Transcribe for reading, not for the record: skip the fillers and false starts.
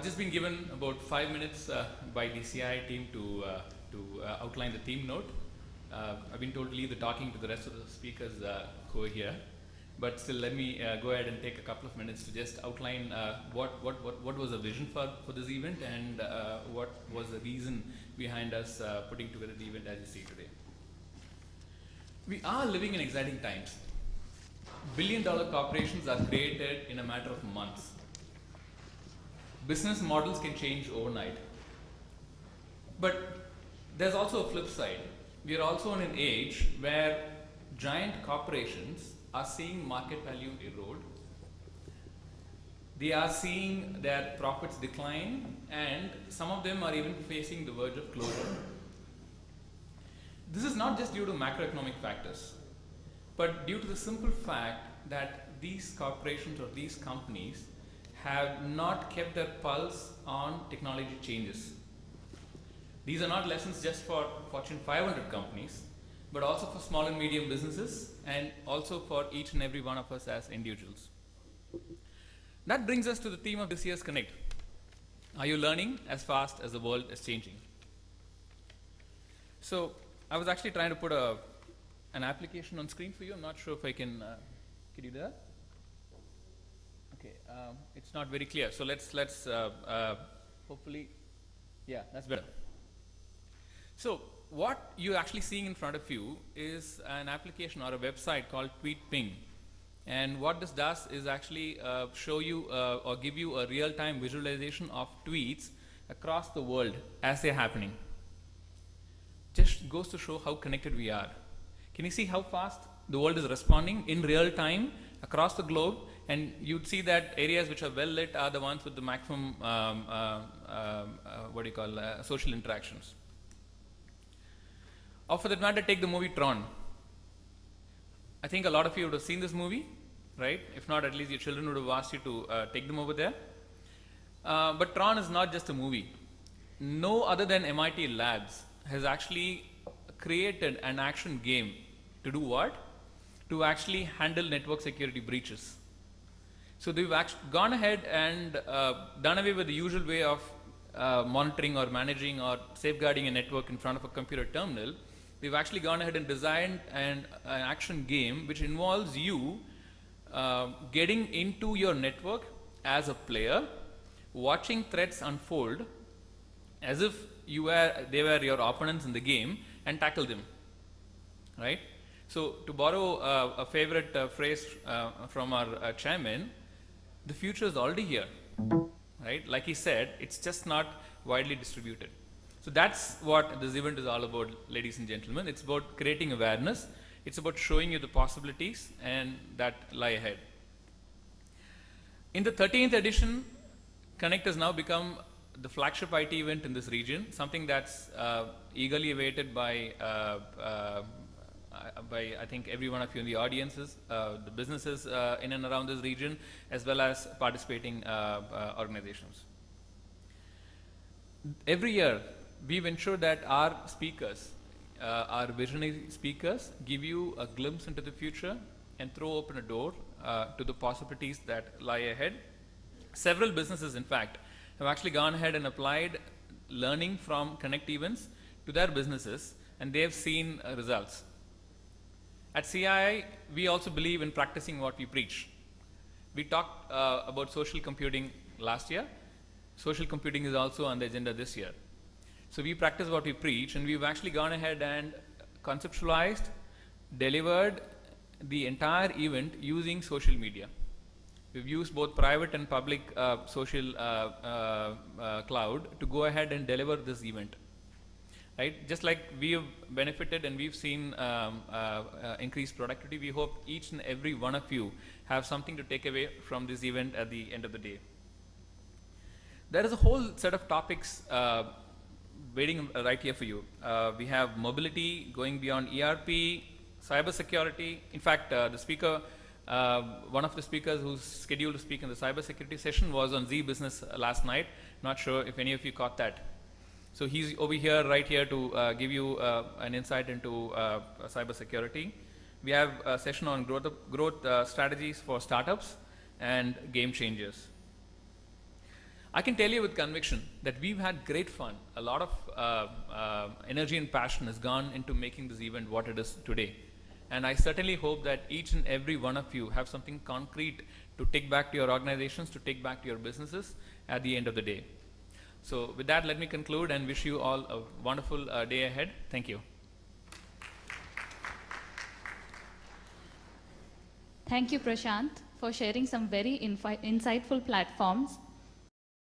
I've just been given about 5 minutes by the CII team to outline the theme note. I've been told to leave the talking to the rest of the speakers who are here, but still let me go ahead and take a couple of minutes to just outline what was the vision for this event and what was the reason behind us putting together the event as you see today. We are living in exciting times. Billion-dollar corporations are created in a matter of months. Business models can change overnight. But there's also a flip side. We are also in an age where giant corporations are seeing market value erode. They are seeing their profits decline, and some of them are even facing the verge of closure. This is not just due to macroeconomic factors, but due to the simple fact that these corporations or these companies have not kept their pulse on technology changes. These are not lessons just for Fortune 500 companies, but also for small and medium businesses, and also for each and every one of us as individuals. That brings us to the theme of this year's Connect. Are you learning as fast as the world is changing? So I was actually trying to put an application on screen for you. I'm not sure if I can you do that? Okay, it's not very clear. So let's hopefully, yeah, that's better. So what you're actually seeing in front of you is an application or a website called TweetPing. And what this does is actually show you or give you a real-time visualization of tweets across the world as they're happening. Just goes to show how connected we are. Can you see how fast the world is responding in real time across the globe? And you'd see that areas which are well lit are the ones with the maximum social interactions. Or for that matter, take the movie Tron. I think a lot of you would have seen this movie, right? If not, at least your children would have asked you to take them over there. But Tron is not just a movie. No other than MIT Labs has actually created an action game to do what? To actually handle network security breaches. So they've gone ahead and done away with the usual way of monitoring or managing or safeguarding a network in front of a computer terminal. They've actually gone ahead and designed an action game which involves you getting into your network as a player, watching threats unfold as if they were your opponents in the game, and tackle them, right? So to borrow a favorite phrase from our chairman, the future is already here, right? Like he said, it's just not widely distributed. So that's what this event is all about, ladies and gentlemen. It's about creating awareness. It's about showing you the possibilities and that lie ahead. In the 13th edition, Connect has now become the flagship IT event in this region, something that's eagerly awaited by I think every one of you in the audiences, the businesses in and around this region, as well as participating organizations. Every year, we've ensured that our speakers, our visionary speakers, give you a glimpse into the future and throw open a door to the possibilities that lie ahead. Several businesses, in fact, have actually gone ahead and applied learning from Connect events to their businesses, and they have seen results. At CII, we also believe in practicing what we preach. We talked about social computing last year. Social computing is also on the agenda this year. So we practice what we preach, and we've actually gone ahead and conceptualized, delivered the entire event using social media. We've used both private and public social cloud to go ahead and deliver this event. Right? Just like we have benefited and we've seen increased productivity, we hope each and every one of you have something to take away from this event at the end of the day. There is a whole set of topics waiting right here for you. We have mobility going beyond ERP, cybersecurity. In fact, the speaker, one of the speakers who's scheduled to speak in the cybersecurity session was on Z Business last night. Not sure if any of you caught that. So he's over here, right here, to give you an insight into cybersecurity. We have a session on growth strategies for startups and game changers. I can tell you with conviction that we've had great fun. A lot of energy and passion has gone into making this event what it is today. And I certainly hope that each and every one of you have something concrete to take back to your organizations, to take back to your businesses at the end of the day. So with that, let me conclude and wish you all a wonderful day ahead. Thank you. Thank you, Prashant, for sharing some very insightful platforms